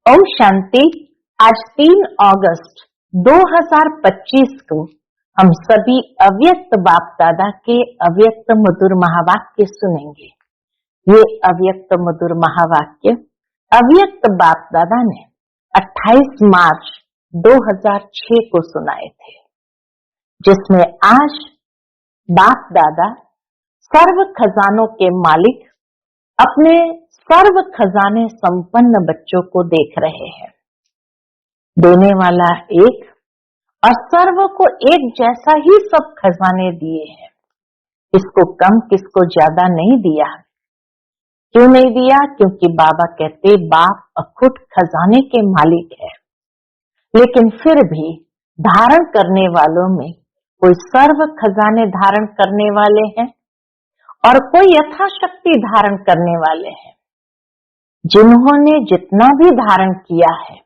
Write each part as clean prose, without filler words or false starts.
ओम शांति। आज 3 अगस्त 2025 को हम सभी अव्यक्त बाप दादा के अव्यक्त मधुर महावाक्य सुनेंगे। ये अव्यक्त मधुर महावाक्य अव्यक्त बाप दादा ने 28 मार्च 2006 को सुनाए थे, जिसमें आज बाप दादा सर्व खजानों के मालिक अपने सर्व खजाने संपन्न बच्चों को देख रहे हैं। देने वाला एक और सर्व को एक जैसा ही सब खजाने दिए हैं। किसको कम किसको ज्यादा नहीं दिया। क्यों नहीं दिया? क्योंकि बाबा कहते बाप अखुट खजाने के मालिक है। लेकिन फिर भी धारण करने वालों में कोई सर्व खजाने धारण करने वाले हैं और कोई यथाशक्ति धारण करने वाले हैं। जिन्होंने जितना भी धारण किया है,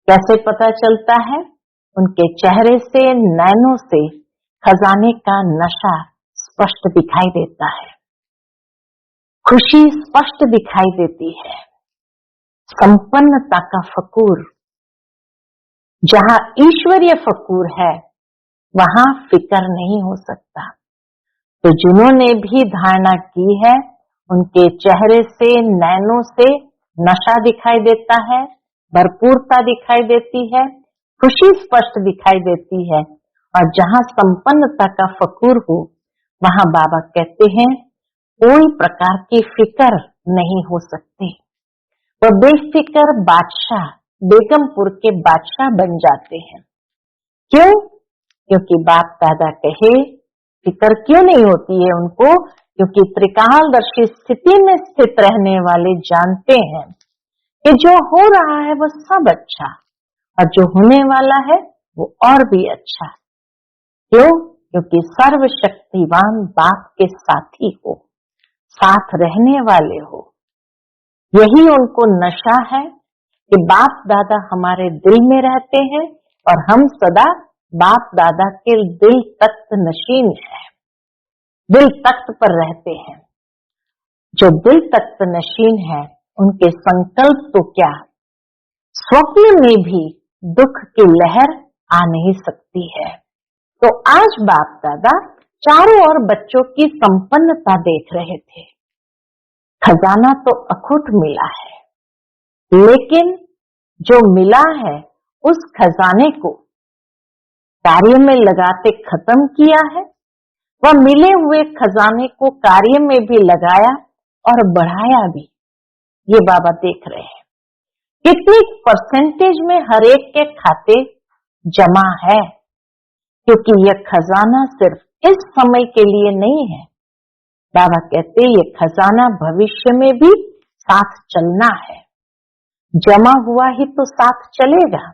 कैसे पता चलता है? उनके चेहरे से, नैनों से खजाने का नशा स्पष्ट दिखाई देता है, खुशी स्पष्ट दिखाई देती है, संपन्नता का फकूर। जहां ईश्वरीय फकूर है वहां फिकर नहीं हो सकता। तो जिन्होंने भी धारणा की है उनके चेहरे से, नैनों से नशा दिखाई देता है, भरपूरता दिखाई देती है, खुशी स्पष्ट दिखाई देती है। और जहां संपन्नता का फकूर हो वहां बाबा कहते हैं कोई प्रकार की फिकर नहीं हो सकती। वो बेफिक्र बादशाह, बेगमपुर के बादशाह बन जाते हैं। क्यों? क्योंकि बाप दादा कहे फिक्र क्यों नहीं होती है उनको? क्योंकि त्रिकालदर्शी स्थिति में स्थित रहने वाले जानते हैं कि जो हो रहा है वो सब अच्छा और जो होने वाला है वो और भी अच्छा। क्यों? क्योंकि सर्वशक्तिवान बाप के साथी हो, साथ रहने वाले हो। यही उनको नशा है कि बाप दादा हमारे दिल में रहते हैं और हम सदा बाप दादा के दिल तख्त नशीन है, दिल तख्त पर रहते हैं। जो दिल तख्त नशीन है उनके संकल्प तो क्या, स्वप्न में भी दुख की लहर आ नहीं सकती है। तो आज बाप दादा चारों ओर बच्चों की संपन्नता देख रहे थे। खजाना तो अखुट मिला है, लेकिन जो मिला है उस खजाने को कार्य में लगाते खत्म किया है, वह मिले हुए खजाने को कार्य में भी लगाया और बढ़ाया भी। ये बाबा देख रहे हैं कितनी परसेंटेज में हर एक के खाते जमा है, क्योंकि यह खजाना सिर्फ इस समय के लिए नहीं है। बाबा कहते ये खजाना भविष्य में भी साथ चलना है। जमा हुआ ही तो साथ चलेगा।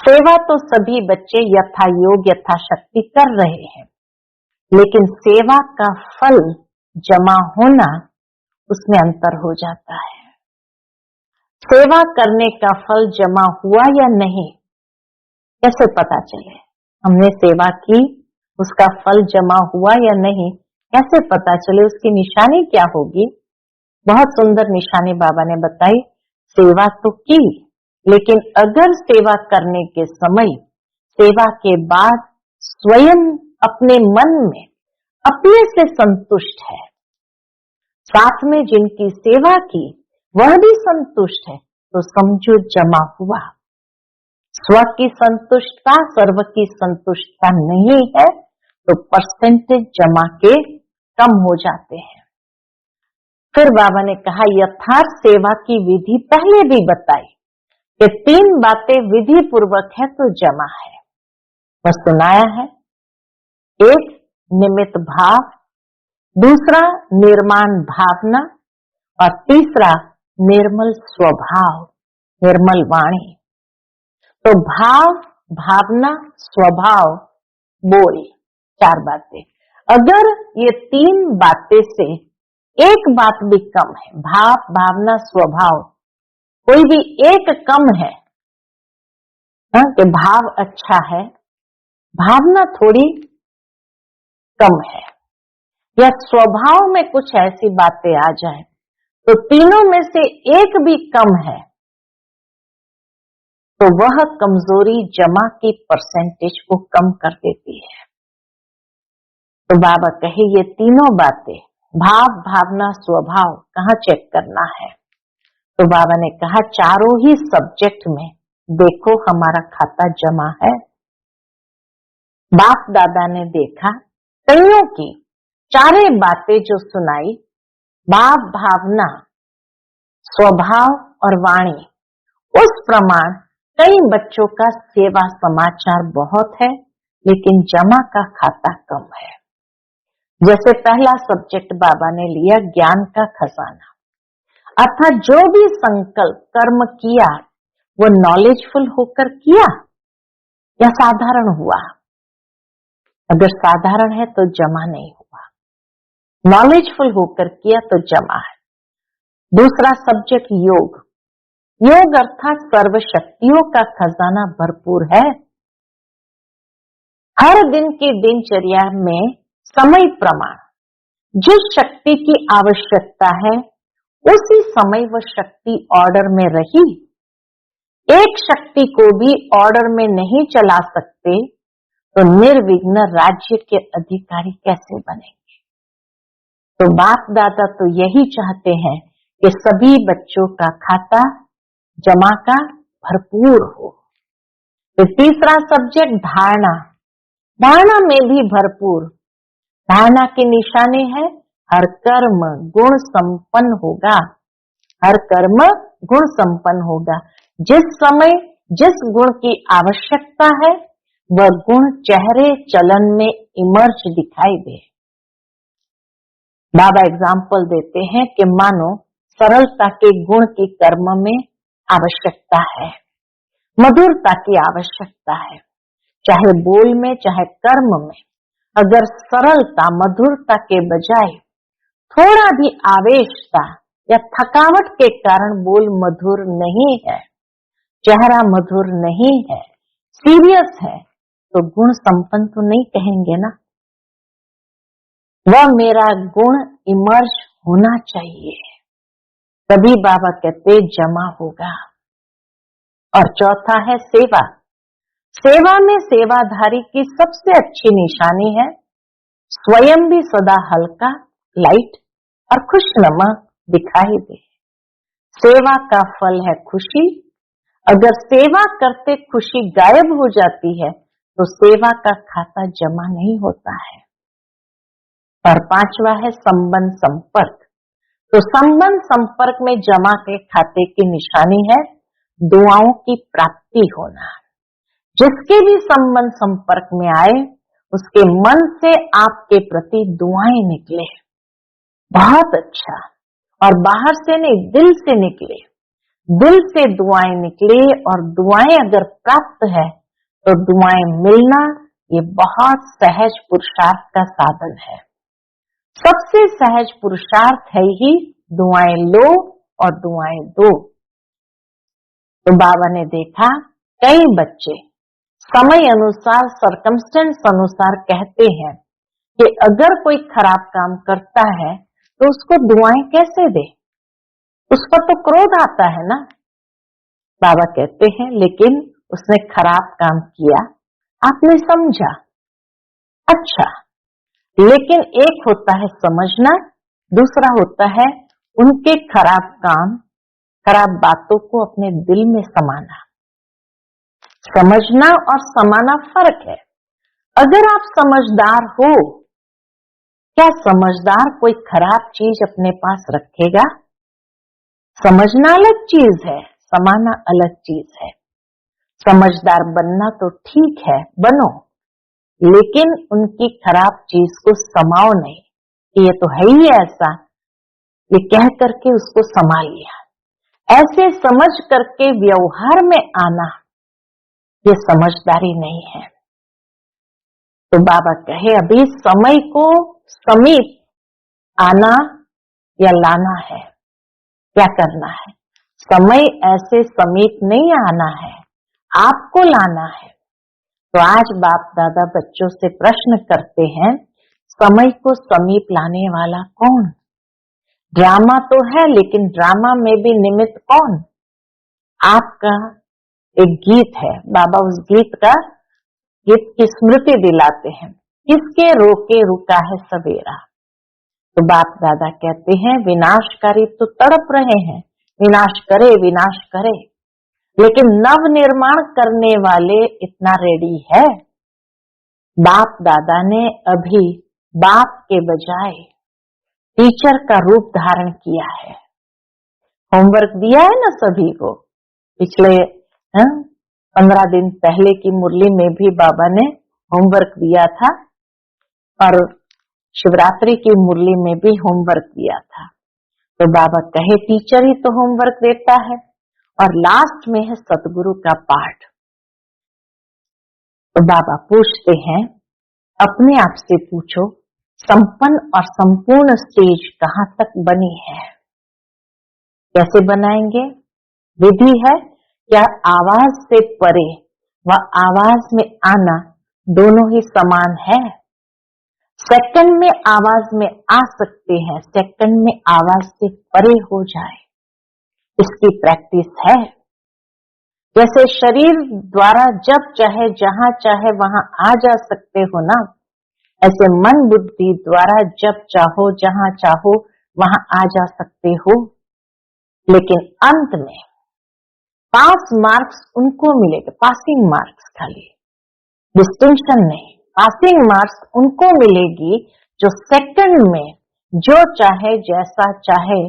सेवा तो सभी बच्चे यथा योग यथाशक्ति कर रहे हैं, लेकिन सेवा का फल जमा होना, उसमें अंतर हो जाता है। सेवा करने का फल जमा हुआ या नहीं, कैसे पता चले? हमने सेवा की, उसका फल जमा हुआ या नहीं, कैसे पता चले? उसकी निशानी क्या होगी? बहुत सुंदर निशानी बाबा ने बताई। सेवा तो की, लेकिन अगर सेवा करने के समय, सेवा के बाद स्वयं अपने मन में अपने से संतुष्ट है, साथ में जिनकी सेवा की वह भी संतुष्ट है, तो समझो जमा हुआ। स्व की संतुष्टता सर्व की संतुष्टता नहीं है तो परसेंटेज जमा के कम हो जाते हैं। फिर बाबा ने कहा यथार्थ सेवा की विधि पहले भी बताई कि 3 बातें विधि पूर्वक है तो जमा है। वह सुनाया है। एक निमित्त भाव, दूसरा निर्माण भावना और तीसरा निर्मल स्वभाव, निर्मल वाणी। तो भाव, भावना, स्वभाव, बोल, 4 बातें। अगर ये 3 बातें से एक बात भी कम है, भाव, भावना, स्वभाव, कोई भी एक कम है, कि भाव अच्छा है, भावना थोड़ी कम है, या स्वभाव में कुछ ऐसी बातें आ जाए तो तीनों में से एक भी कम है तो वह कमजोरी जमा की परसेंटेज को कम कर देती है। तो बाबा कहे ये तीनों बातें भाव, भावना, स्वभाव कहाँ चेक करना है? तो बाबा ने कहा चारों ही सब्जेक्ट में देखो हमारा खाता जमा है। बाप दादा ने देखा कईयों की चारे बातें जो सुनाई, भाव, भावना, स्वभाव और वाणी, उस प्रमाण कई बच्चों का सेवा समाचार बहुत है लेकिन जमा का खाता कम है। जैसे पहला सब्जेक्ट बाबा ने लिया ज्ञान का खजाना, अर्थात जो भी संकल्प कर्म किया वो नॉलेजफुल होकर किया या साधारण हुआ। अगर साधारण है तो जमा नहीं हुआ, नॉलेजफुल होकर किया तो जमा है। दूसरा सब्जेक्ट योग, योग अर्थात सर्व शक्तियों का खजाना भरपूर है। हर दिन की दिनचर्या में समय प्रमाण जिस शक्ति की आवश्यकता है उसी समय वह शक्ति ऑर्डर में रही। एक शक्ति को भी ऑर्डर में नहीं चला सकते तो निर्विघ्न राज्य के अधिकारी कैसे बनेंगे? तो बाप दादा तो यही चाहते हैं कि सभी बच्चों का खाता जमा का भरपूर हो। तो तीसरा सब्जेक्ट धारणा, धारणा में भी भरपूर। धारणा की निशानी है हर कर्म गुण संपन्न होगा, हर कर्म गुण संपन्न होगा। जिस समय जिस गुण की आवश्यकता है वह गुण चेहरे चलन में इमर्ज दिखाई दे। बाबा एग्जाम्पल देते हैं कि मानो सरलता के गुण की कर्म में आवश्यकता है, मधुरता की आवश्यकता है, चाहे बोल में चाहे कर्म में। अगर सरलता मधुरता के बजाय थोड़ा भी आवेशता या थकावट के कारण बोल मधुर नहीं है, चेहरा मधुर नहीं है, सीरियस है, तो गुण संपन्न तो नहीं कहेंगे ना। वह मेरा गुण इमर्ज होना चाहिए, तभी बाबा कहते जमा होगा। और चौथा है सेवा। सेवा में सेवाधारी की सबसे अच्छी निशानी है स्वयं भी सदा हल्का, लाइट और खुशनुमा दिखाई दे। सेवा का फल है खुशी। अगर सेवा करते खुशी गायब हो जाती है तो सेवा का खाता जमा नहीं होता है। और पांचवा है संबंध संपर्क। तो संबंध संपर्क में जमा के खाते की निशानी है दुआओं की प्राप्ति होना। जिसके भी संबंध संपर्क में आए उसके मन से आपके प्रति दुआएं निकले, बहुत अच्छा। और बाहर से नहीं, दिल से निकले, दिल से दुआएं निकले। और दुआएं अगर प्राप्त है तो दुआएं मिलना ये बहुत सहज पुरुषार्थ का साधन है। सबसे सहज पुरुषार्थ है ही दुआएं लो और दुआएं दो। तो बाबा ने देखा कई बच्चे समय अनुसार, सरकमस्टेंस अनुसार कहते हैं कि अगर कोई खराब काम करता है तो उसको दुआएं कैसे दे, उस पर तो क्रोध आता है ना। बाबा कहते हैं लेकिन उसने खराब काम किया, आपने समझा, अच्छा। लेकिन एक होता है समझना, दूसरा होता है उनके खराब काम, खराब बातों को अपने दिल में समाना। समझना और समाना फर्क है। अगर आप समझदार हो, क्या समझदार कोई खराब चीज अपने पास रखेगा? समझना अलग चीज है, समाना अलग चीज है। समझदार बनना तो ठीक है, बनो, लेकिन उनकी खराब चीज को समाओ नहीं कि ये तो है ही ऐसा, ये कह करके उसको समा लिया। ऐसे समझ करके व्यवहार में आना ये समझदारी नहीं है। तो बाबा कहे अभी समय को समीप आना या लाना है, क्या करना है? समय ऐसे समीप नहीं आना है, आपको लाना है। तो आज बाप दादा बच्चों से प्रश्न करते हैं समय को समीप लाने वाला कौन? ड्रामा तो है, लेकिन ड्रामा में भी निमित्त कौन? आपका एक गीत है, बाबा उस गीत की स्मृति दिलाते हैं, किसके रोके रुका है सवेरा। तो बाप दादा कहते हैं विनाशकारी तो तड़प रहे हैं, विनाश करे विनाश करे, लेकिन नव निर्माण करने वाले इतना रेडी है। बाप दादा ने अभी बाप के बजाय टीचर का रूप धारण किया है। होमवर्क दिया है ना सभी को, पिछले 15 दिन पहले की मुरली में भी बाबा ने होमवर्क दिया था, और शिवरात्रि की मुरली में भी होमवर्क दिया था। तो बाबा कहे टीचर ही तो होमवर्क देता है, और लास्ट में है सतगुरु का पाठ। तो बाबा पूछते हैं, अपने आप से पूछो, संपन्न और संपूर्ण स्टेज कहाँ तक बनी है? कैसे बनाएंगे? विधि है क्या? आवाज से परे व आवाज में आना दोनों ही समान है। सेकंड में आवाज में आ सकते हैं, सेकंड में आवाज से परे हो जाए, इसकी प्रैक्टिस है। जैसे शरीर द्वारा जब चाहे जहां चाहे वहां आ जा सकते हो ना, ऐसे मन बुद्धि द्वारा जब चाहो जहां चाहो वहां आ जा सकते हो। लेकिन अंत में पास मार्क्स उनको मिलेगा, पासिंग मार्क्स, खाली डिस्टिंक्शन नहीं, पासिंग मार्क्स उनको मिलेगी जो सेकंड में जो चाहे जैसा चाहे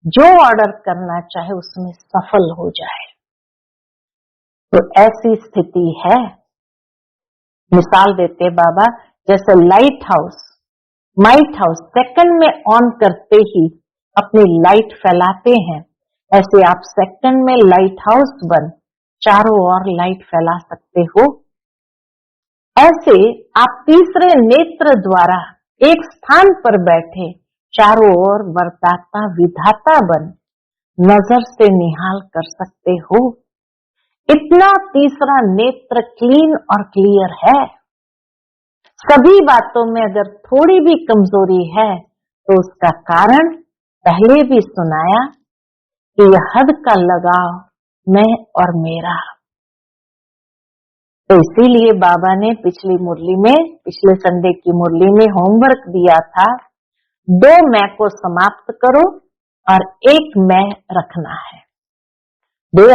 जो ऑर्डर करना चाहे उसमें सफल हो जाए। तो ऐसी स्थिति है। मिसाल देते बाबा, जैसे लाइट हाउस सेकंड में ऑन करते ही अपनी लाइट फैलाते हैं, ऐसे आप सेकंड में लाइट हाउस बन चारों ओर लाइट फैला सकते हो। ऐसे आप तीसरे नेत्र द्वारा एक स्थान पर बैठे चारों ओर वर्ताता विधाता बन नजर से निहाल कर सकते हो। इतना तीसरा नेत्र क्लीन और क्लियर है। सभी बातों में अगर थोड़ी भी कमजोरी है तो उसका कारण पहले भी सुनाया कि यह हद का लगाव मैं और मेरा। तो इसीलिए बाबा ने पिछले संडे की मुरली में होमवर्क दिया था, 2 मैं को समाप्त करो और 1 मैं रखना है।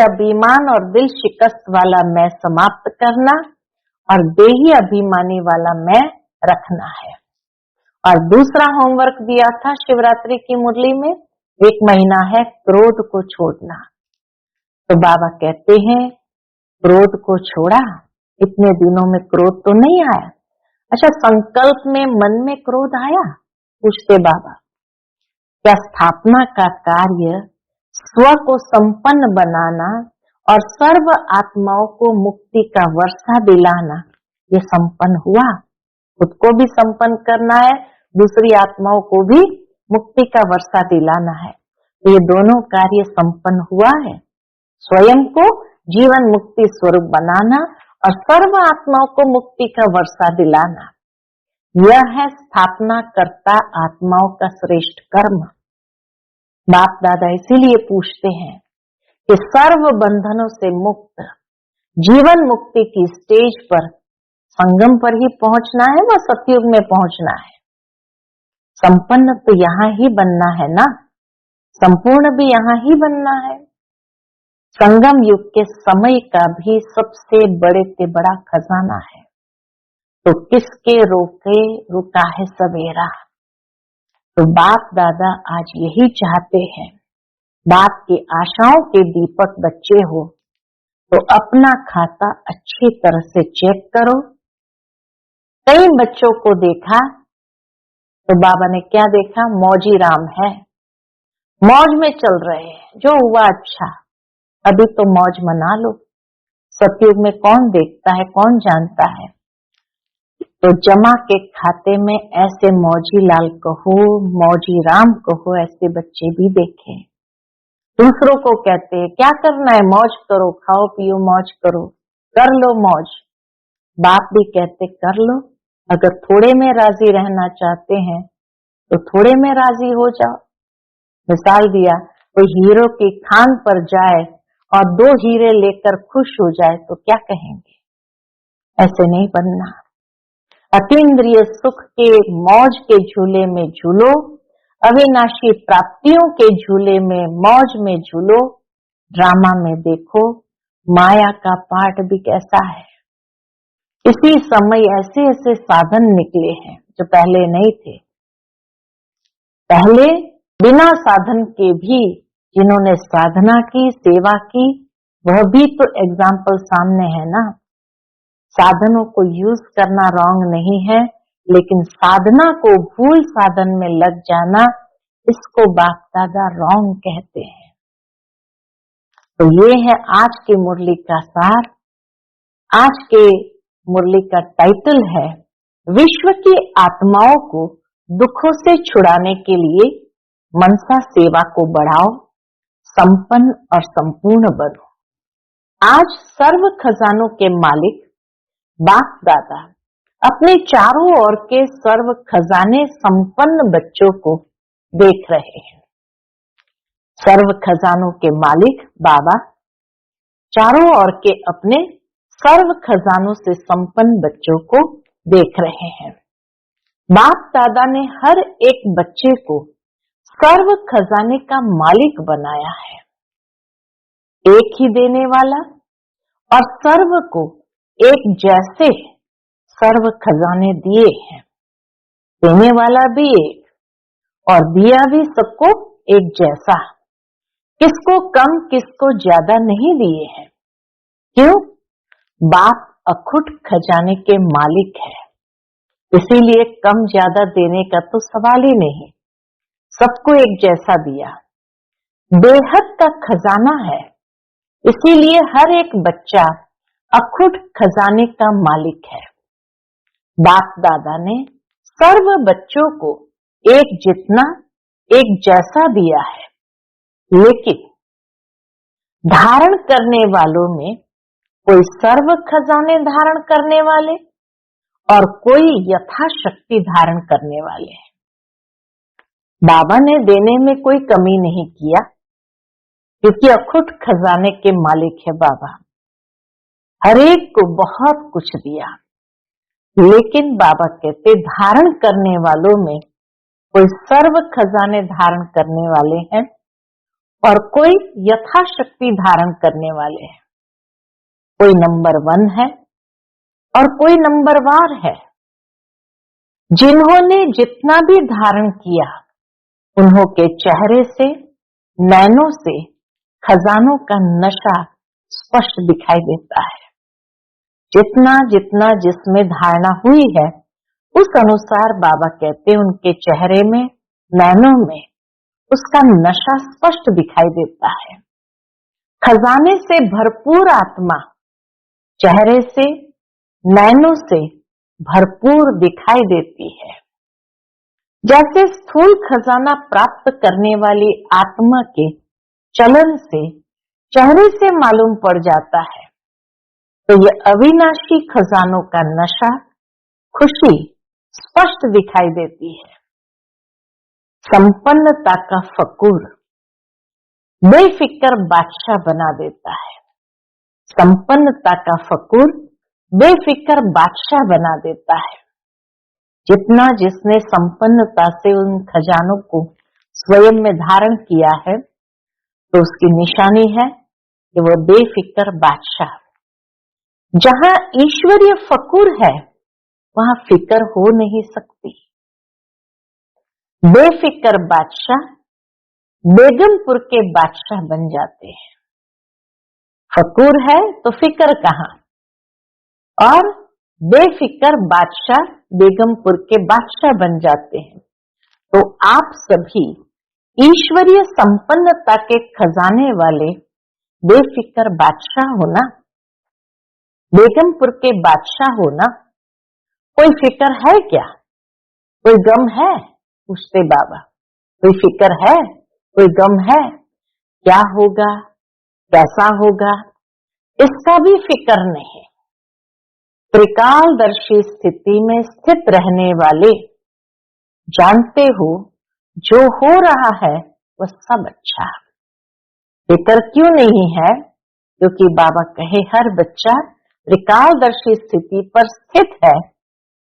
अभिमान और दिल शिकस्त वाला मैं समाप्त करना और देही अभिमानी वाला मैं रखना है। और दूसरा होमवर्क दिया था शिवरात्रि की मुरली में, 1 महीना है क्रोध को छोड़ना। तो बाबा कहते हैं क्रोध को छोड़ा, इतने दिनों में क्रोध तो नहीं आया। अच्छा, संकल्प में मन में क्रोध आया? पूछते बाबा। क्या स्थापना का कार्य स्व को संपन्न बनाना और सर्व आत्माओं को मुक्ति का वर्षा दिलाना, ये संपन्न हुआ? खुद को भी संपन्न करना है, दूसरी आत्माओं को भी मुक्ति का वर्षा दिलाना है। तो ये दोनों कार्य संपन्न हुआ है। स्वयं को जीवन मुक्ति स्वरूप बनाना और सर्व आत्माओं को मुक्ति का वर्षा दिलाना, यह है स्थापना करता आत्माओं का श्रेष्ठ कर्म। बाप दादा इसीलिए पूछते हैं कि सर्व बंधनों से मुक्त जीवन मुक्ति की स्टेज पर संगम पर ही पहुंचना है व सतयुग में पहुंचना है। संपन्न तो यहाँ ही बनना है ना, संपूर्ण भी यहाँ ही बनना है। संगम युग के समय का भी सबसे बड़े से बड़ा खजाना है। तो किसके रोके रुका है सवेरा? तो बाप दादा आज यही चाहते हैं, बाप की आशाओं के दीपक बच्चे हो तो अपना खाता अच्छी तरह से चेक करो। कई बच्चों को देखा तो बाबा ने क्या देखा? मौजी राम है, मौज में चल रहे हैं, जो हुआ अच्छा, अभी तो मौज मना लो। सतयुग में कौन देखता है, कौन जानता है? तो जमा के खाते में ऐसे मौजी लाल कहो, मौजी राम कहो, ऐसे बच्चे भी देखे। दूसरों को कहते हैं क्या करना है, मौज करो, खाओ पियो मौज करो, कर लो मौज। बाप भी कहते कर लो, अगर थोड़े में राजी रहना चाहते हैं तो थोड़े में राजी हो जाओ। मिसाल दिया, कोई हीरो की खान पर जाए और 2 हीरे लेकर खुश हो जाए तो क्या कहेंगे? ऐसे नहीं बनना। अतीन्द्रिय सुख के मौज के झूले में झूलो, अविनाशी प्राप्तियों के झूले में मौज में झूलो। ड्रामा में देखो माया का पाठ भी कैसा है। इसी समय ऐसे ऐसे साधन निकले हैं जो पहले नहीं थे। पहले बिना साधन के भी जिन्होंने साधना की, सेवा की, वह भी तो एग्जाम्पल सामने है ना। साधनों को यूज करना रॉन्ग नहीं है, लेकिन साधना को भूल साधन में लग जाना, इसको बाप दादा रॉन्ग कहते हैं। तो ये है आज की मुरली का सार। आज के मुरली का टाइटल है, विश्व की आत्माओं को दुखों से छुड़ाने के लिए मनसा सेवा को बढ़ाओ, संपन्न और संपूर्ण बनो। आज सर्व खजानों के मालिक बाप दादा अपने चारों ओर के सर्व खजाने संपन्न बच्चों को देख रहे हैं। सर्व खजानों के मालिक बाबा चारों ओर के अपने सर्व खजानों से संपन्न बच्चों को देख रहे हैं। बाप दादा ने हर एक बच्चे को सर्व खजाने का मालिक बनाया है, एक ही देने वाला और सर्व को एक जैसे सर्व खजाने दिए हैं। देने वाला भी एक और दिया भी सबको एक जैसा, किसको कम किसको ज्यादा नहीं दिए हैं। क्यों? बाप अखुट खजाने के मालिक है, इसीलिए कम ज्यादा देने का तो सवाल ही नहीं, सबको एक जैसा दिया। बेहद का खजाना है, इसीलिए हर एक बच्चा अखुट खजाने का मालिक है। बाप दादा ने सर्व बच्चों को एक जितना एक जैसा दिया है, लेकिन धारण करने वालों में कोई सर्व खजाने धारण करने वाले और कोई यथाशक्ति धारण करने वाले हैं। बाबा ने देने में कोई कमी नहीं किया, क्योंकि अखुट खजाने के मालिक है बाबा। हर एक को बहुत कुछ दिया, लेकिन बाबा कहते धारण करने वालों में कोई सर्व खजाने धारण करने वाले हैं और कोई यथाशक्ति धारण करने वाले हैं। कोई नंबर 1 है और कोई नंबरवार है। जिन्होंने जितना भी धारण किया, उन्हों के चेहरे से, नैनों से खजानों का नशा स्पष्ट दिखाई देता है। जितना जितना जिसमें धारणा हुई है, उस अनुसार बाबा कहते उनके चेहरे में, नैनों में उसका नशा स्पष्ट दिखाई देता है। खजाने से भरपूर आत्मा चेहरे से, नैनों से भरपूर दिखाई देती है। जैसे स्थूल खजाना प्राप्त करने वाली आत्मा के चलन से चेहरे से मालूम पड़ जाता है, तो ये अविनाशी खजानों का नशा, खुशी स्पष्ट दिखाई देती है। संपन्नता का फकूर बेफिक्र बादशाह बना देता है। संपन्नता का फकूर बेफिक्र बादशाह बना देता है। जितना जिसने संपन्नता से उन खजानों को स्वयं में धारण किया है, तो उसकी निशानी है कि वो बेफिक्र बादशाह। जहां ईश्वरीय फकूर है, वहां फिक्र हो नहीं सकती। बेफिक्र बादशाह बेगमपुर के बादशाह बन जाते हैं। फकूर है तो फिक्र कहां, और बेफिक्र बादशाह बेगमपुर के बादशाह बन जाते हैं। तो आप सभी ईश्वरीय संपन्नता के खजाने वाले बेफिक्र बादशाह हो ना, बेगमपुर के बादशाह हो ना। कोई फिक्र है क्या? कोई गम है? पूछते बाबा। कोई फिक्र है? कोई गम है? क्या होगा, कैसा होगा, इसका भी फिक्र नहीं। त्रिकालदर्शी स्थिति में स्थित रहने वाले जानते हो जो हो रहा है वह सब अच्छा। फिक्र क्यों नहीं है? क्योंकि बाबा कहे हर बच्चा त्रिकालदर्शी स्थिति पर स्थित है,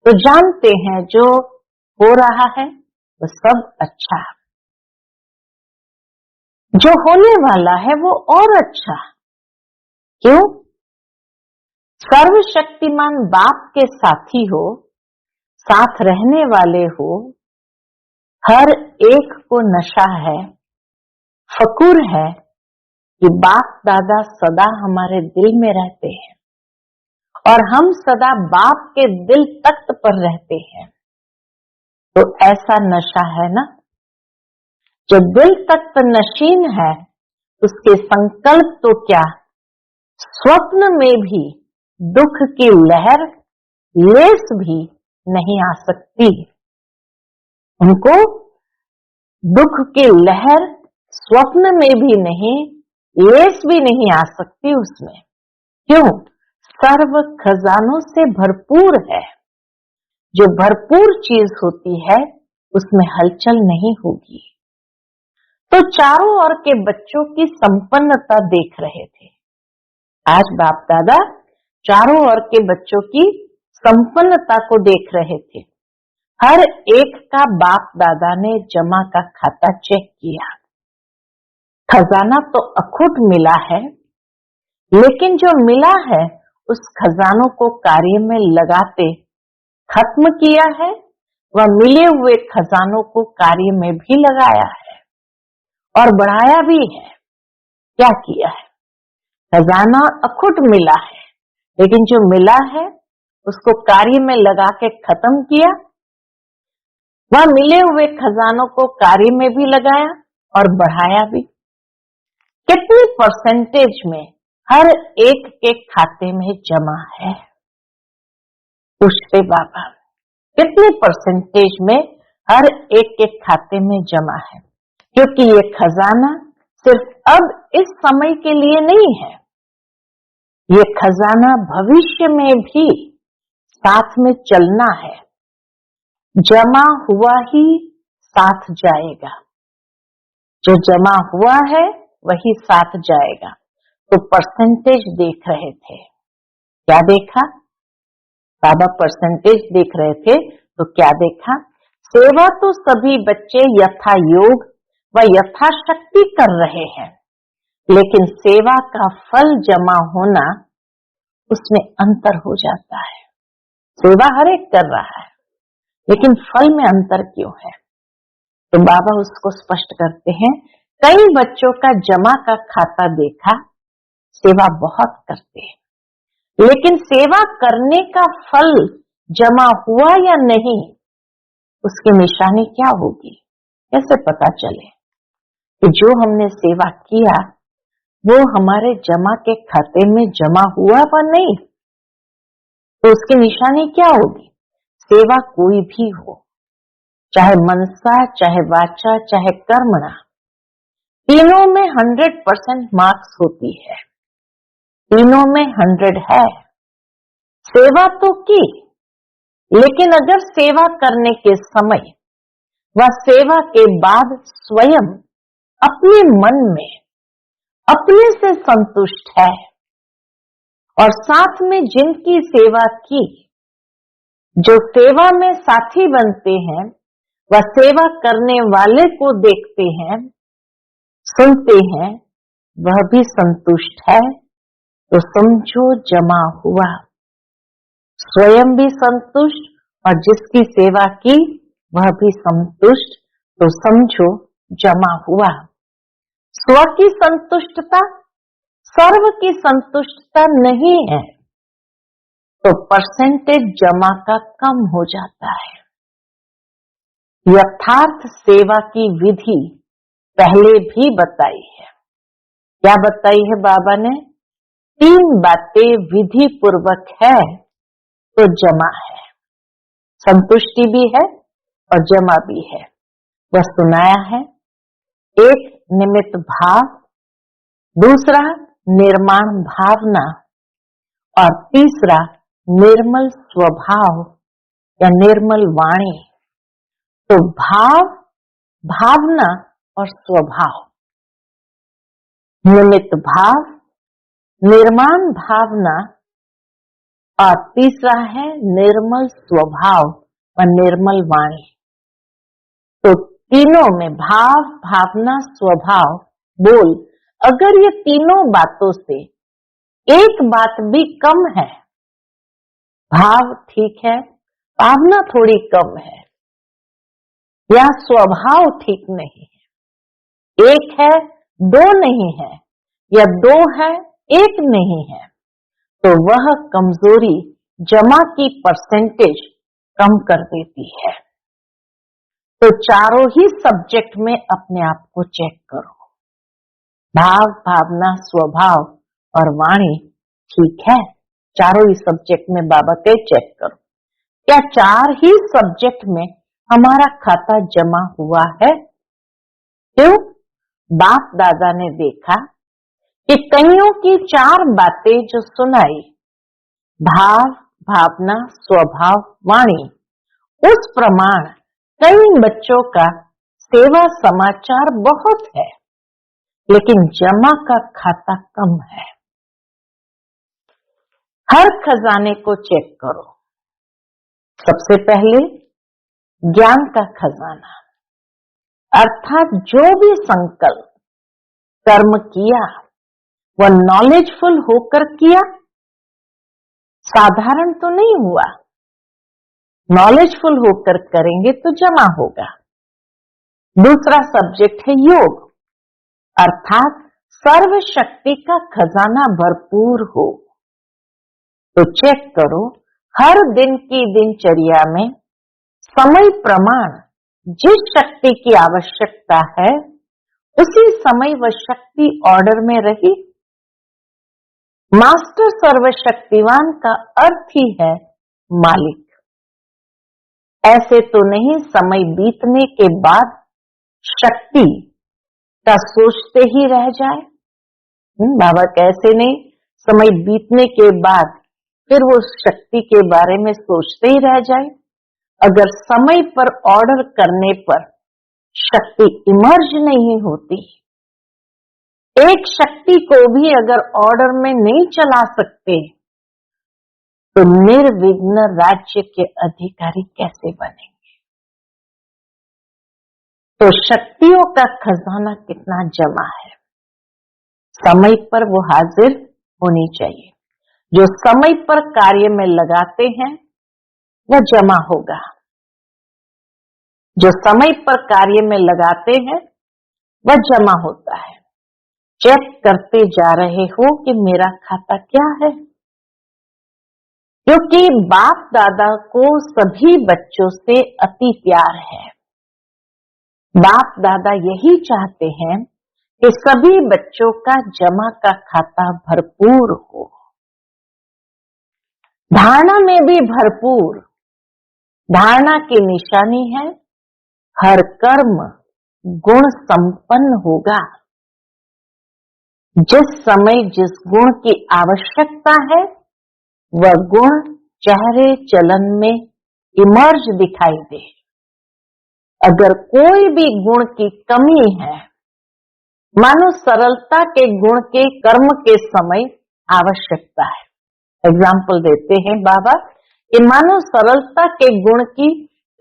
तो जानते हैं जो हो रहा है वह सब अच्छा, जो होने वाला है वो और अच्छा। क्यों? सर्वशक्तिमान बाप के साथी हो, साथ रहने वाले हो, हर एक को नशा है, फकूर है कि बाप दादा सदा हमारे दिल में रहते हैं और हम सदा बाप के दिल तख्त पर रहते हैं। तो ऐसा नशा है ना, जो दिल तख्त नशीन है उसके संकल्प तो क्या, स्वप्न में भी दुख की लहर लेस भी नहीं आ सकती। उनको दुख की लहर स्वप्न में भी नहीं, लेस भी नहीं आ सकती उसमें। क्यों? सर्व खजानों से भरपूर है। जो भरपूर चीज होती है उसमें हलचल नहीं होगी। तो चारों ओर के बच्चों की संपन्नता देख रहे थे। आज बाप दादा चारों ओर के बच्चों की संपन्नता को देख रहे थे। हर एक का बाप दादा ने जमा का खाता चेक किया। खजाना तो अखुट मिला है, लेकिन जो मिला है उस खजानों को कार्य में लगाते खत्म किया है, वह मिले हुए खजानों को कार्य में भी लगाया है और बढ़ाया भी है। क्या किया है? खजाना अखुट मिला है, लेकिन जो मिला है उसको कार्य में लगा के खत्म किया। वह मिले हुए खजानों को कार्य में भी लगाया और बढ़ाया भी। कितनी परसेंटेज में हर एक के खाते में जमा है? पूछते बाबा, कितने परसेंटेज में हर एक के खाते में जमा है? क्योंकि ये खजाना सिर्फ अब इस समय के लिए नहीं है, ये खजाना भविष्य में भी साथ में चलना है। जमा हुआ ही साथ जाएगा, जो जमा हुआ है वही साथ जाएगा। तो परसेंटेज देख रहे थे। क्या देखा? बाबा परसेंटेज देख रहे थे तो क्या देखा? सेवा तो सभी बच्चे यथा योग व यथाशक्ति कर रहे हैं, लेकिन सेवा का फल जमा होना उसमें अंतर हो जाता है। सेवा हर एक कर रहा है, लेकिन फल में अंतर क्यों है? तो बाबा उसको स्पष्ट करते हैं। कई बच्चों का जमा का खाता देखा, सेवा बहुत करते हैं, लेकिन सेवा करने का फल जमा हुआ या नहीं, उसकी निशानी क्या होगी? कैसे पता चले कि जो हमने सेवा किया वो हमारे जमा के खाते में जमा हुआ व नहीं? तो उसकी निशानी क्या होगी? सेवा कोई भी हो, चाहे मनसा, चाहे वाचा, चाहे कर्मणा, तीनों में 100% मार्क्स होती है, तीनों में 100 है। सेवा तो की, लेकिन अगर सेवा करने के समय व सेवा के बाद स्वयं अपने मन में अपने से संतुष्ट है और साथ में जिनकी सेवा की, जो सेवा में साथी बनते हैं व सेवा करने वाले को देखते हैं, सुनते हैं, वह भी संतुष्ट है, तो समझो जमा हुआ। स्वयं भी संतुष्ट और जिसकी सेवा की वह भी संतुष्ट, तो समझो जमा हुआ। स्व की संतुष्टता सर्व की संतुष्टता नहीं है, तो परसेंटेज जमा का कम हो जाता है। यथार्थ सेवा की विधि पहले भी बताई है। क्या बताई है बाबा ने? 3 बातें विधि पूर्वक है तो जमा है, संतुष्टि भी है और जमा भी है। वह सुनाया है। एक निमित्त भाव, दूसरा निर्माण भावना और तीसरा निर्मल स्वभाव या निर्मल वाणी। तो भाव, भावना और स्वभाव। निमित्त भाव, निर्माण भावना और तीसरा है निर्मल स्वभाव और निर्मल वाणी। तो तीनों में भाव, भावना, स्वभाव, बोल, अगर ये तीनों बातों से एक बात भी कम है, भाव ठीक है, भावना थोड़ी कम है या स्वभाव ठीक नहीं है, एक है दो नहीं है या दो है एक नहीं है, तो वह कमजोरी जमा की परसेंटेज कम कर देती है। तो चारों ही सब्जेक्ट में अपने आप को चेक करो। भाव, भावना, स्वभाव और वाणी ठीक है, चारों ही सब्जेक्ट में बाबा के चेक करो। क्या चार ही सब्जेक्ट में हमारा खाता जमा हुआ है? क्यों? बाप दादा ने देखा कि कईयों की चार बातें जो सुनाई, भाव, भावना, स्वभाव, वाणी, उस प्रमाण कई बच्चों का सेवा समाचार बहुत है, लेकिन जमा का खाता कम है। हर खजाने को चेक करो। सबसे पहले ज्ञान का खजाना, अर्थात जो भी संकल्प कर्म किया वह नॉलेजफुल होकर किया, साधारण तो नहीं हुआ। नॉलेजफुल होकर करेंगे तो जमा होगा। दूसरा सब्जेक्ट है योग, अर्थात सर्व शक्ति का खजाना भरपूर हो। तो चेक करो हर दिन की दिनचर्या में समय प्रमाण जिस शक्ति की आवश्यकता है उसी समय वह शक्ति ऑर्डर में रही। मास्टर सर्वशक्तिवान का अर्थ ही है मालिक। ऐसे तो नहीं समय बीतने के बाद शक्ति का सोचते ही रह जाए। बाबा कैसे नहीं, समय बीतने के बाद फिर वो शक्ति के बारे में सोचते ही रह जाए। अगर समय पर ऑर्डर करने पर शक्ति इमर्ज नहीं होती, एक शक्ति को भी अगर ऑर्डर में नहीं चला सकते तो निर्विघ्न राज्य के अधिकारी कैसे बनेंगे? तो शक्तियों का खजाना कितना जमा है, समय पर वो हाजिर होनी चाहिए। जो समय पर कार्य में लगाते हैं वह जमा होगा। जो समय पर कार्य में लगाते हैं वह जमा होता है। चेक करते जा रहे हो कि मेरा खाता क्या है, क्योंकि बाप दादा को सभी बच्चों से अति प्यार है। बाप दादा यही चाहते हैं कि सभी बच्चों का जमा का खाता भरपूर हो, धारणा में भी भरपूर। धारणा की निशानी है हर कर्म गुण संपन्न होगा। जिस समय जिस गुण की आवश्यकता है वह गुण चेहरे चलन में इमर्ज दिखाई दे। अगर कोई भी गुण की कमी है, मानो सरलता के गुण के कर्म के समय आवश्यकता है। एग्जाम्पल देते हैं बाबा कि मानो सरलता के गुण की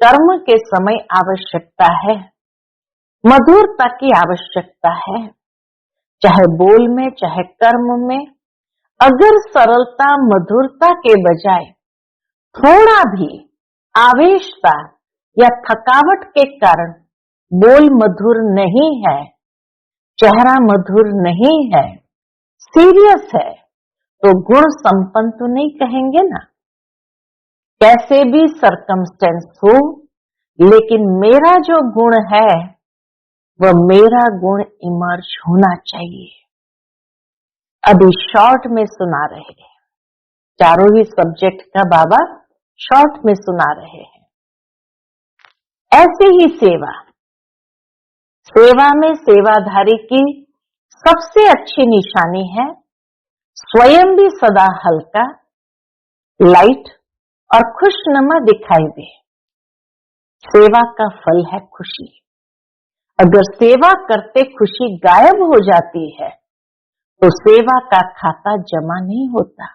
कर्म के समय आवश्यकता है, मधुरता की आवश्यकता है, चाहे बोल में चाहे कर्म में। अगर सरलता मधुरता के बजाय थोड़ा भी आवेशता या थकावट के कारण बोल मधुर नहीं है, चेहरा मधुर नहीं है, सीरियस है, तो गुण संपन्न तो नहीं कहेंगे ना। कैसे भी सरकमस्टेंस हो, लेकिन मेरा जो गुण है वह मेरा गुण इमर्ज होना चाहिए। अभी शॉर्ट में सुना रहे हैं, चारों ही सब्जेक्ट का बाबा शॉर्ट में सुना रहे हैं। ऐसे ही सेवा, सेवा में सेवाधारी की सबसे अच्छी निशानी है स्वयं भी सदा हल्का, लाइट और खुशनुमा दिखाई दे। सेवा का फल है खुशी। अगर सेवा करते खुशी गायब हो जाती है तो सेवा का खाता जमा नहीं होता।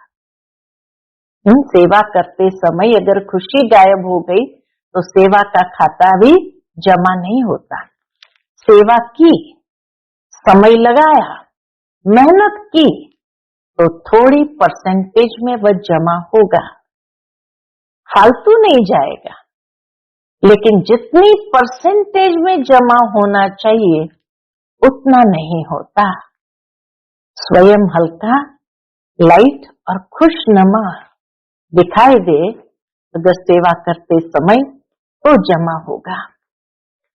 सेवा करते समय अगर खुशी गायब हो गई तो सेवा का खाता भी जमा नहीं होता। सेवा की, समय लगाया, मेहनत की तो थोड़ी परसेंटेज में वह जमा होगा, फालतू नहीं जाएगा। लेकिन जितनी परसेंटेज में जमा होना चाहिए उतना नहीं होता। स्वयं हल्का, लाइट और खुशनुमा दिखाई दे अगर सेवा करते समय तो जमा होगा।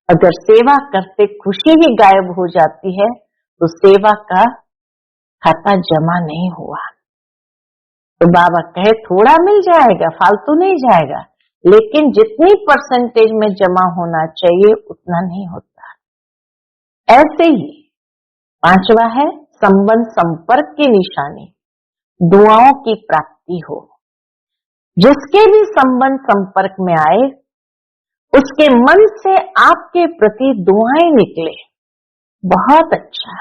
अगर सेवा करते खुशी ही गायब हो जाती है तो सेवा का खाता जमा नहीं हुआ। तो बाबा कहे थोड़ा मिल जाएगा, फालतू नहीं जाएगा, लेकिन जितनी परसेंटेज में जमा होना चाहिए उतना नहीं होता। ऐसे ही पांचवा है संबंध संपर्क की निशानी, दुआओं की प्राप्ति हो। जिसके भी संबंध संपर्क में आए उसके मन से आपके प्रति दुआएं निकले, बहुत अच्छा।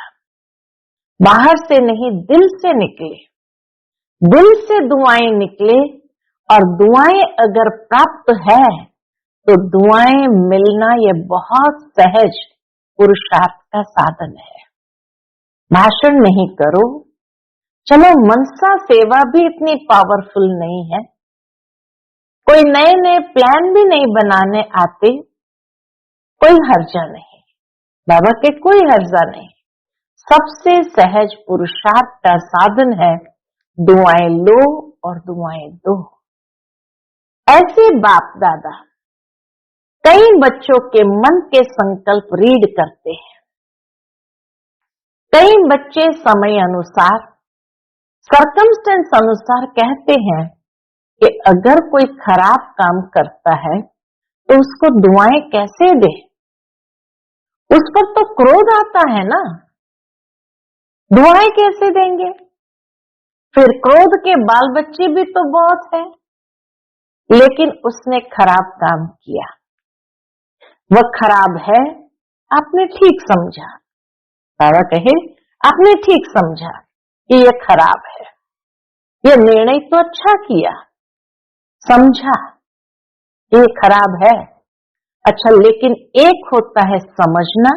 बाहर से नहीं, दिल से निकले, दिल से दुआएं निकले। और दुआएं अगर प्राप्त है तो दुआएं मिलना यह बहुत सहज पुरुषार्थ का साधन है। भाषण नहीं करो, चलो मनसा सेवा भी इतनी पावरफुल नहीं है, कोई नए नए प्लान भी नहीं बनाने आते, कोई हर्जा नहीं, बाबा के कोई हर्जा नहीं। सबसे सहज पुरुषार्थ का साधन है दुआएं लो और दुआएं दो। ऐसे बाप दादा कई बच्चों के मन के संकल्प रीड करते हैं। कई बच्चे समय अनुसार, सर्कमस्टेंस अनुसार कहते हैं कि अगर कोई खराब काम करता है तो उसको दुआएं कैसे दे, उस पर तो क्रोध आता है ना, दुआएं कैसे देंगे। फिर क्रोध के बाल बच्चे भी तो बहुत है, लेकिन उसने खराब काम किया, वह खराब है, आपने ठीक समझा। बाबा कहे आपने ठीक समझा कि यह खराब है, यह निर्णय तो अच्छा किया, समझा ये खराब है। अच्छा, लेकिन एक होता है समझना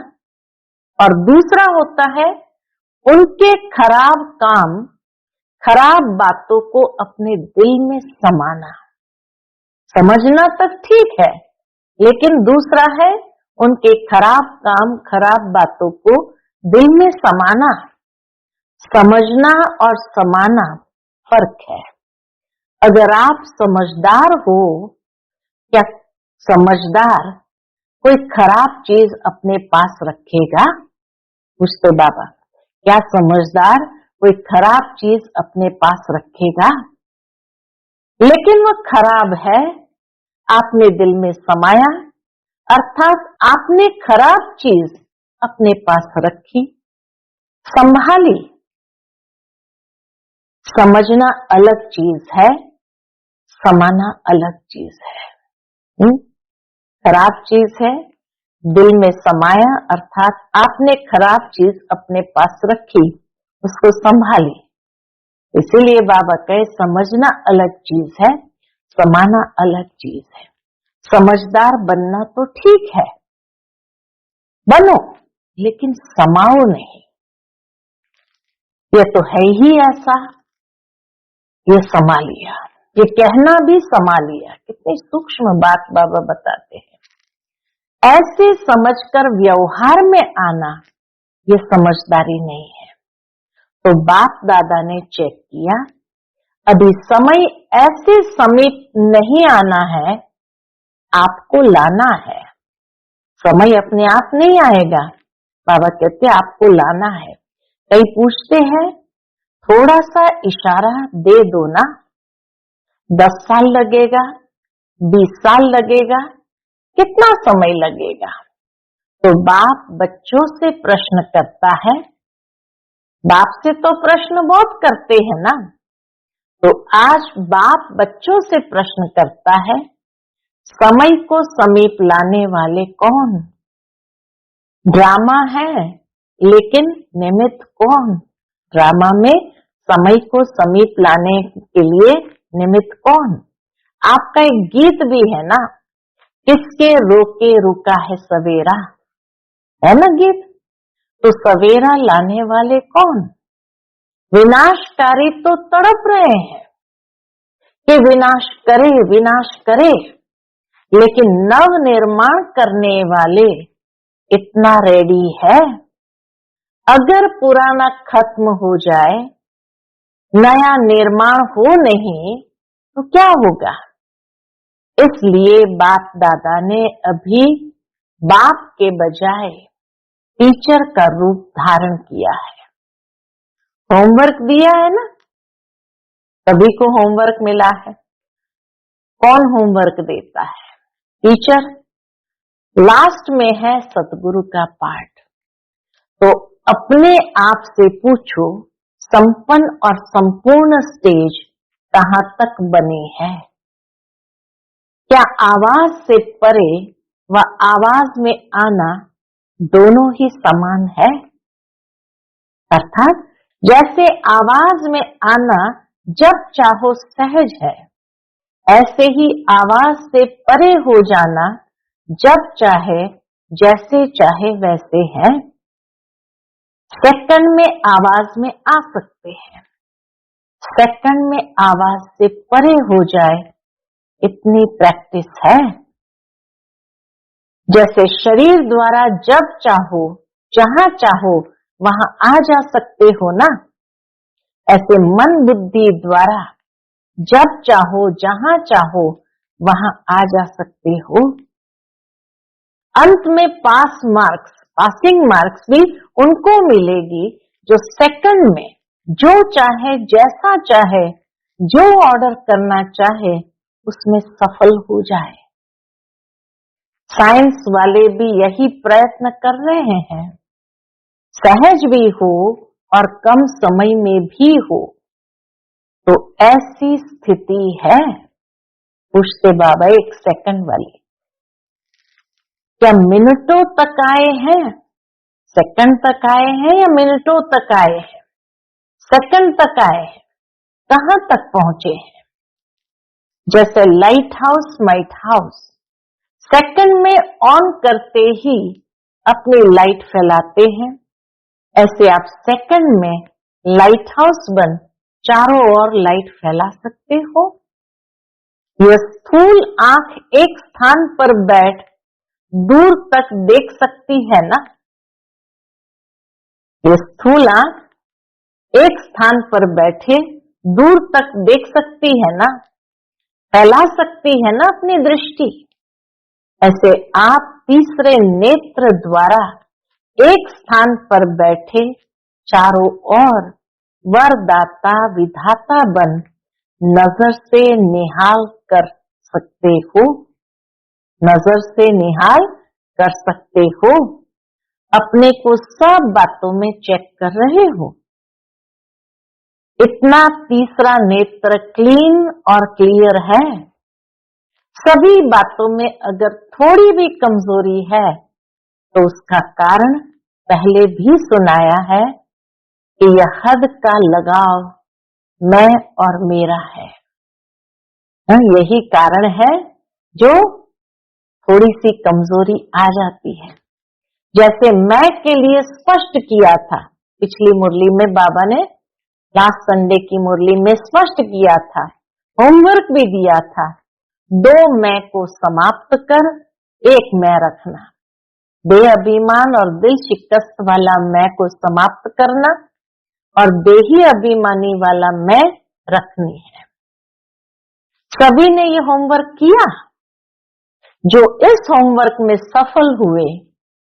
और दूसरा होता है उनके खराब काम, खराब बातों को अपने दिल में समाना। समझना तक ठीक है, लेकिन दूसरा है उनके खराब काम, खराब बातों को दिल में समाना। समझना और समाना फर्क है। अगर आप समझदार हो, क्या समझदार कोई खराब चीज अपने पास रखेगा? पूछते बाबा, क्या समझदार कोई खराब चीज अपने पास रखेगा? लेकिन वह खराब है, आपने दिल में समाया, अर्थात आपने खराब चीज अपने पास रखी, संभाली। समझना अलग चीज है, समाना अलग चीज है। खराब चीज है, दिल में समाया, अर्थात आपने खराब चीज अपने पास रखी, उसको संभाली। इसीलिए बाबा कहे समझना अलग चीज है, समाना अलग चीज है। समझदार बनना तो ठीक है, बनो, लेकिन समाओ नहीं। यह तो है ही ऐसा, ये समा लिया, ये कहना भी समा लिया। कितनी सूक्ष्म बात बाबा बताते हैं। ऐसे समझकर व्यवहार में आना ये समझदारी नहीं है। तो बाप दादा ने चेक किया, अभी समय ऐसे समीप नहीं आना है, आपको लाना है। समय अपने आप नहीं आएगा, बाबा कहते आपको लाना है। कई पूछते हैं थोड़ा सा इशारा दे दो ना, 10 साल लगेगा, 20 साल लगेगा, कितना समय लगेगा? तो बाप बच्चों से प्रश्न करता है। बाप से तो प्रश्न बहुत करते हैं ना, तो आज बाप बच्चों से प्रश्न करता है, समय को समीप लाने वाले कौन? ड्रामा है, लेकिन निमित्त कौन? ड्रामा में समय को समीप लाने के लिए निमित्त कौन? आपका एक गीत भी है ना, किसके रोके रुका है सवेरा, है ना गीत? तो सवेरा लाने वाले कौन? विनाशकारी तो तड़प रहे हैं कि विनाश करे, लेकिन नव निर्माण करने वाले इतना रेडी है, अगर पुराना खत्म हो जाए, नया निर्माण हो नहीं, तो क्या होगा? इसलिए बाप दादा ने अभी बाप के बजाय टीचर का रूप धारण किया है। होमवर्क दिया है ना, सभी को होमवर्क मिला है। कौन होमवर्क देता है? टीचर। लास्ट में है सतगुरु का पाठ। तो अपने आप से पूछो, संपन्न और संपूर्ण स्टेज कहां तक बने हैं? क्या आवाज से परे व आवाज में आना दोनों ही समान है? अर्थात जैसे आवाज में आना जब चाहो सहज है, ऐसे ही आवाज से परे हो जाना जब चाहे जैसे चाहे वैसे है। सेकंड में आवाज में आ सकते हैं, सेकंड में आवाज से परे हो जाए, इतनी प्रैक्टिस है। जैसे शरीर द्वारा जब चाहो जहां चाहो वहां आ जा सकते हो ना, ऐसे मन बुद्धि द्वारा जब चाहो जहां चाहो वहां आ जा सकते हो। अंत में पासिंग मार्क्स भी उनको मिलेगी जो सेकंड में जो चाहे जैसा चाहे जो ऑर्डर करना चाहे उसमें सफल हो जाए। साइंस वाले भी यही प्रयत्न कर रहे हैं, सहज भी हो और कम समय में भी हो। तो ऐसी स्थिति है। पूछते बाबा एक सेकंड वाली, क्या मिनटों तक आए हैं? सेकंड तक आए हैं या मिनटों तक आए हैं? सेकंड तक आए हैं। कहां तक पहुंचे हैं? जैसे light house might house, second में ऑन करते ही अपनी लाइट फैलाते हैं, ऐसे आप सेकंड में लाइट हाउस बन चारों ओर लाइट फैला सकते हो। यह स्थूल आंख एक स्थान पर बैठ दूर तक देख सकती है ना, ये स्थूल आंख एक स्थान पर बैठे दूर तक देख सकती है ना, फैला सकती है ना अपनी दृष्टि। ऐसे आप तीसरे नेत्र द्वारा एक स्थान पर बैठे चारों ओर वरदाता विधाता बन नजर से निहाल कर सकते हो, नजर से निहाल कर सकते हो। अपने को सब बातों में चेक कर रहे हो। इतना तीसरा नेत्र क्लीन और क्लियर है। सभी बातों में अगर थोड़ी भी कमजोरी है तो उसका कारण पहले भी सुनाया है कि यह हद का लगाव मैं और मेरा है। यही कारण है जो थोड़ी सी कमजोरी आ जाती है। जैसे मैं के लिए स्पष्ट किया था पिछली मुरली में, बाबा ने लास्ट संडे की मुरली में स्पष्ट किया था, होमवर्क भी दिया था। 2 मैं को समाप्त कर एक मैं रखना, बेअभिमान और दिल शिकस्त वाला मैं को समाप्त करना और देही अभिमानी वाला मैं रखनी है। सभी ने ये होमवर्क किया। जो इस होमवर्क में सफल हुए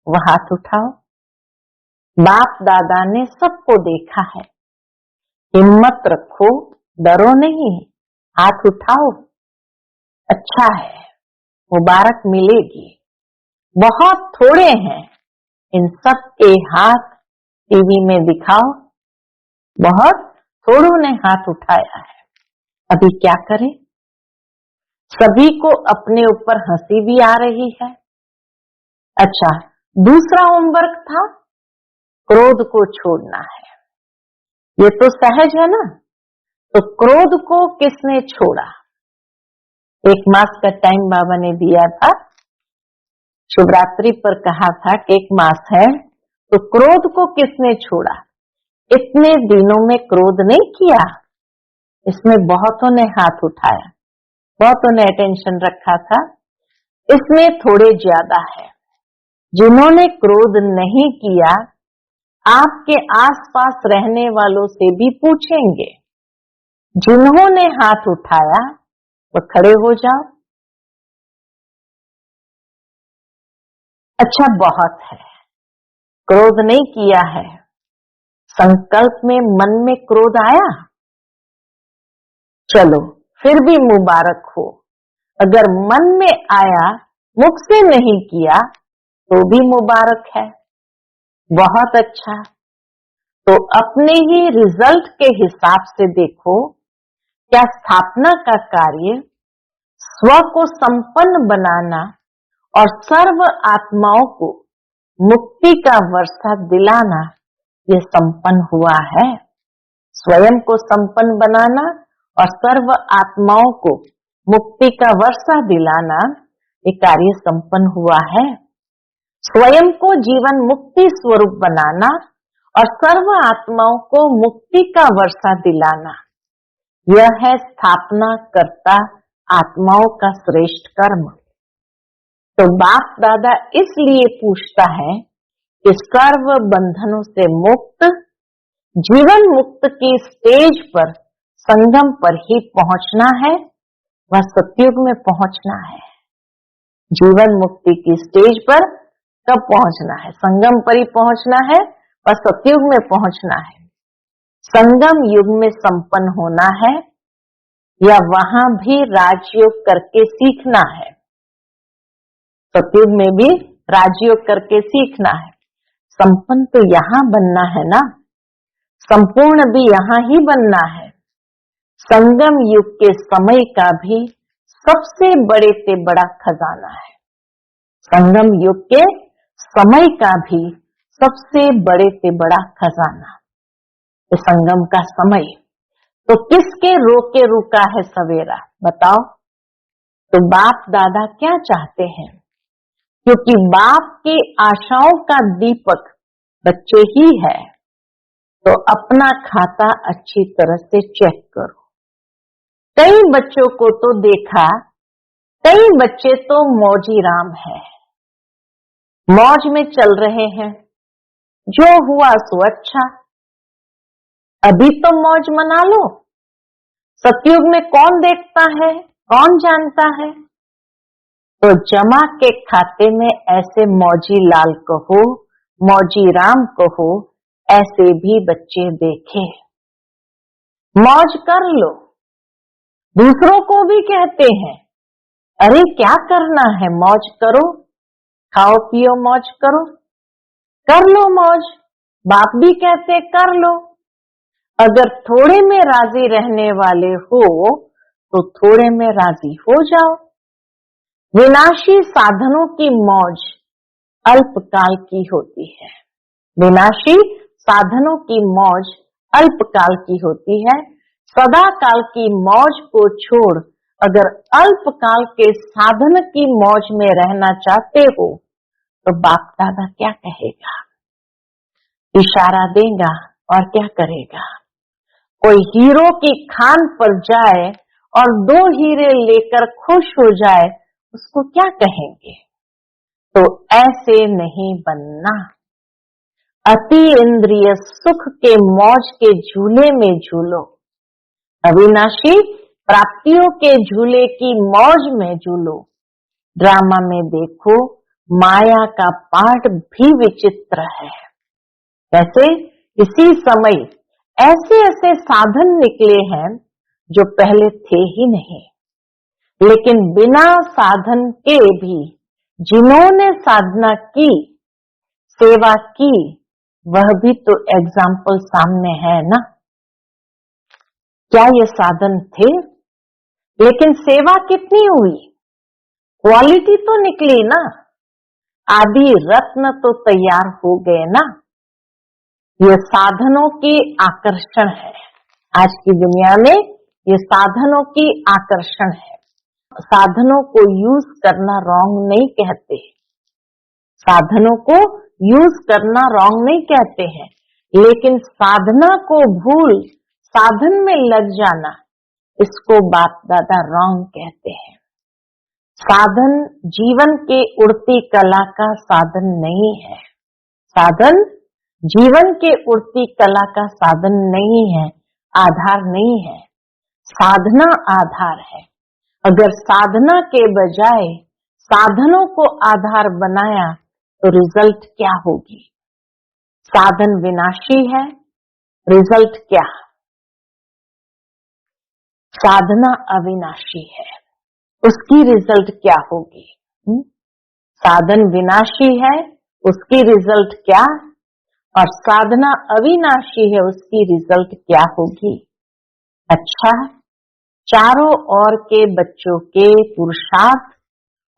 वह हाथ उठाओ। बाप दादा ने सबको देखा है। हिम्मत रखो, डरो नहीं, हाथ उठाओ। अच्छा है, मुबारक मिलेगी। बहुत थोड़े हैं, इन सब के हाथ टीवी में दिखाओ। बहुत थोड़ों ने हाथ उठाया है। अभी क्या करें? सभी को अपने ऊपर हंसी भी आ रही है। अच्छा, दूसरा होमवर्क था क्रोध को छोड़ना है। ये तो सहज है ना। तो क्रोध को किसने छोड़ा? एक मास का टाइम बाबा ने दिया था, शिवरात्रि पर कहा था कि एक मास है, तो क्रोध को किसने छोड़ा? इतने दिनों में क्रोध नहीं किया। इसमें बहुतों ने हाथ उठाया, बहुतों ने अटेंशन रखा था। इसमें थोड़े ज्यादा है। जिन्होंने क्रोध नहीं किया, आपके आसपास रहने वालों से भी पूछेंगे। जिन्होंने हाथ उठाया वो खड़े हो जाओ। अच्छा, बहुत है। क्रोध नहीं किया है, संकल्प में मन में क्रोध आया, चलो फिर भी मुबारक हो। अगर मन में आया, मुख से नहीं किया तो भी मुबारक है, बहुत अच्छा। तो अपने ही रिजल्ट के हिसाब से देखो, क्या स्थापना का कार्य स्व को संपन्न बनाना और सर्व आत्माओं को मुक्ति का वर्षा दिलाना, ये संपन्न हुआ है। स्वयं को संपन्न बनाना और सर्व आत्माओं को मुक्ति का वर्षा दिलाना, ये कार्य संपन्न हुआ है। स्वयं को जीवन मुक्ति स्वरूप बनाना और सर्व आत्माओं को मुक्ति का वर्षा दिलाना, यह है स्थापना करता आत्माओं का श्रेष्ठ कर्म। तो बाप दादा इसलिए पूछता है कि सर्व बंधनों से मुक्त, जीवन मुक्त की स्टेज पर संगम पर ही पहुंचना है, वह सतयुग में पहुंचना है। जीवन मुक्ति की स्टेज पर कब पहुंचना है? संगम पर ही पहुंचना है, वह सतयुग में पहुंचना है। संगम युग में संपन्न होना है या वहां भी राजयोग करके सीखना है? सतयुग में भी राजयोग करके सीखना है। संपन्न तो यहां बनना है ना, संपूर्ण भी यहां ही बनना है। संगम युग के समय का भी सबसे बड़े से बड़ा खजाना है। संगम युग के समय का भी सबसे बड़े से बड़ा खजाना, संगम का समय। तो किसके रोके रुका है सवेरा, बताओ? तो बाप दादा क्या चाहते हैं? क्योंकि बाप की आशाओं का दीपक बच्चे ही है, तो अपना खाता अच्छी तरह से चेक करो। कई बच्चों को तो देखा, कई बच्चे तो मौजी राम है, मौज में चल रहे हैं, जो हुआ सो अच्छा, अभी तो मौज मना लो। सतयुग में कौन देखता है, कौन जानता है? तो जमा के खाते में ऐसे मौजी लाल कहो, मौजी राम कहो, ऐसे भी बच्चे देखे। मौज कर लो। दूसरों को भी कहते हैं, अरे क्या करना है, मौज करो, खाओ पियो मौज करो, कर लो मौज। बाप भी कहते कर लो। अगर थोड़े में राजी रहने वाले हो तो थोड़े में राजी हो जाओ। विनाशी साधनों की मौज अल्पकाल की होती है। विनाशी साधनों की मौज अल्पकाल की होती है। सदा काल की मौज को छोड़ अगर अल्पकाल के साधन की मौज में रहना चाहते हो तो बाप दादा क्या कहेगा? इशारा देगा और क्या करेगा? कोई हीरो की खान पर जाए और 2 हीरे लेकर खुश हो जाए, उसको क्या कहेंगे? तो ऐसे नहीं बनना। अति इंद्रिय सुख के मौज के झूले में झूलो, अविनाशी प्राप्तियों के झूले की मौज में झूलो। ड्रामा में देखो, माया का पाठ भी विचित्र है। वैसे इसी समय ऐसे ऐसे साधन निकले हैं जो पहले थे ही नहीं, लेकिन बिना साधन के भी जिन्होंने साधना की, सेवा की, वह भी तो एग्जाम्पल सामने है ना। क्या ये साधन थे? लेकिन सेवा कितनी हुई? क्वालिटी तो निकली ना। आदि रत्न तो तैयार हो गए ना। ये साधनों की आकर्षण है। आज की दुनिया में ये साधनों की आकर्षण है। साधनों को यूज करना रॉन्ग नहीं कहते, साधनों को यूज करना रॉन्ग नहीं कहते हैं, लेकिन साधना को भूल साधन में लग जाना, इसको बाप दादा रॉन्ग कहते हैं। साधन जीवन के उड़ती कला का साधन नहीं है। साधन जीवन के उड़ती कला का साधन नहीं है, आधार नहीं है। साधना आधार है। अगर साधना के बजाय साधनों को आधार बनाया तो रिजल्ट क्या होगी? साधन विनाशी है, रिजल्ट क्या? साधना अविनाशी है, उसकी रिजल्ट क्या होगी? साधन विनाशी है, उसकी रिजल्ट क्या? और साधना अविनाशी है, उसकी रिजल्ट क्या होगी? अच्छा, चारों ओर के बच्चों के पुरुषार्थ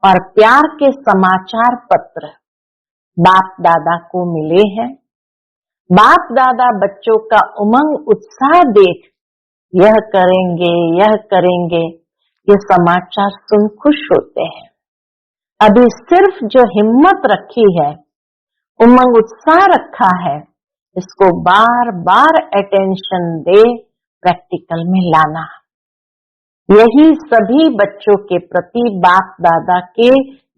और प्यार के समाचार पत्र बाप दादा को मिले हैं। बाप दादा बच्चों का उमंग उत्साह देख यह करेंगे, यह करेंगे, ये समाचार सुन खुश होते हैं। अभी सिर्फ जो हिम्मत रखी है, उमंग उत्साह रखा है, इसको बार बार अटेंशन दे प्रैक्टिकल में लाना। यही सभी बच्चों के प्रति बाप दादा के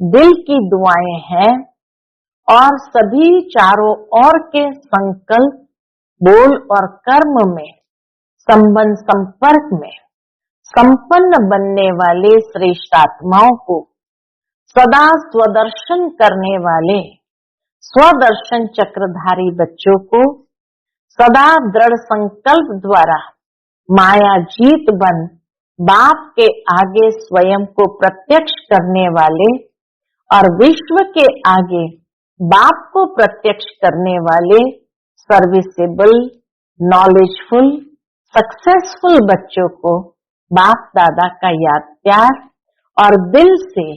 दिल की दुआएं हैं और सभी चारों ओर के संकल्प, बोल और कर्म में, संबंध संपर्क में संपन्न बनने वाले श्रेष्ठ आत्माओं को, सदा स्वदर्शन करने वाले स्वदर्शन चक्रधारी बच्चों को, सदा दृढ़ संकल्प द्वारा माया जीत बन बाप के आगे स्वयं को प्रत्यक्ष करने वाले और विश्व के आगे बाप को प्रत्यक्ष करने वाले सर्विसेबल, नॉलेजफुल, सक्सेसफुल बच्चों को बाप दादा का याद प्यार और दिल से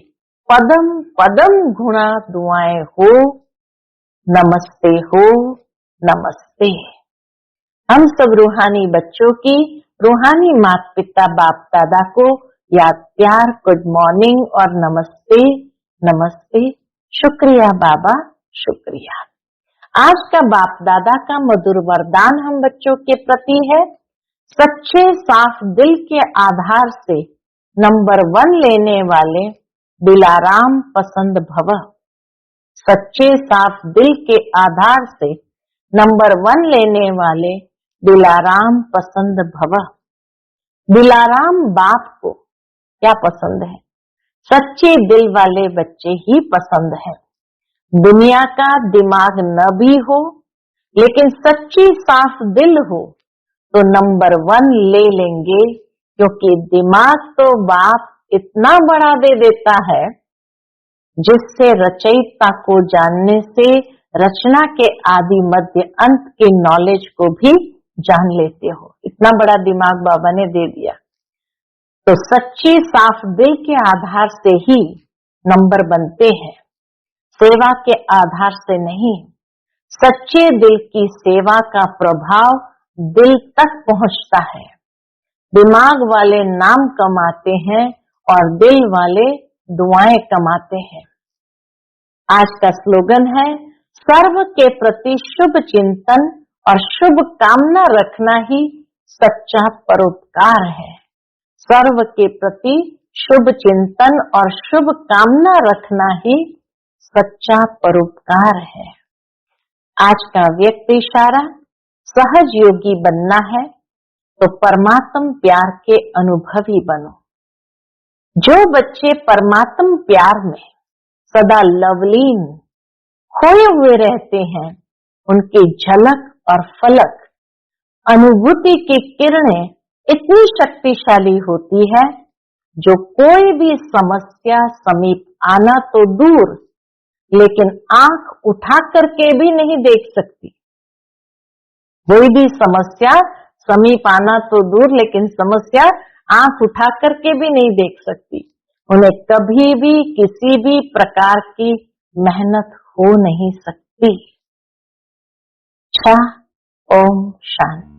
पदम पदम गुणा दुआएं हो। नमस्ते हो, नमस्ते। हम सब रूहानी बच्चों की रूहानी माता पिता बाप दादा को याद प्यार, गुड मॉर्निंग और नमस्ते, नमस्ते। शुक्रिया बाबा, शुक्रिया। आज का बाप दादा का मधुर वरदान हम बच्चों के प्रति है, सच्चे साफ दिल के आधार से नंबर 1 लेने वाले दिलाराम पसंद भव। सच्चे साफ दिल के आधार से नंबर 1 लेने वाले दिलाराम पसंद भव। दिलाराम बाप को क्या पसंद है? सच्चे दिल वाले बच्चे ही पसंद है। दुनिया का दिमाग न भी हो, लेकिन सच्ची साफ दिल हो तो नंबर 1 ले लेंगे, क्योंकि दिमाग तो बाप इतना बड़ा दे देता है जिससे रचयिता को जानने से रचना के आदि मध्य अंत के नॉलेज को भी जान लेते हो। इतना बड़ा दिमाग बाबा ने दे दिया। तो सच्ची साफ दिल के आधार से ही नंबर बनते हैं, सेवा के आधार से नहीं। सच्चे दिल की सेवा का प्रभाव दिल तक पहुंचता है। दिमाग वाले नाम कमाते हैं और दिल वाले दुआएं कमाते हैं। आज का स्लोगन है, सर्व के प्रति शुभ चिंतन और शुभ कामना रखना ही सच्चा परोपकार है। सर्व के प्रति शुभ चिंतन और शुभ कामना रखना ही सच्चा परोपकार है। आज का व्यक्त इशारा, सहज योगी बनना है तो परमात्म प्यार के अनुभवी बनो। जो बच्चे परमात्म प्यार में सदा लवलीन खोए हुए रहते हैं, उनकी झलक और फलक अनुभूति की किरणें इतनी शक्तिशाली होती है, जो कोई भी समस्या समीप आना तो दूर, लेकिन आंख उठा करके भी नहीं देख सकती। कोई भी समस्या समीप आना तो दूर, लेकिन समस्या आंख उठा करके भी नहीं देख सकती। उन्हें कभी भी किसी भी प्रकार की मेहनत हो नहीं सकती। ओम शांति।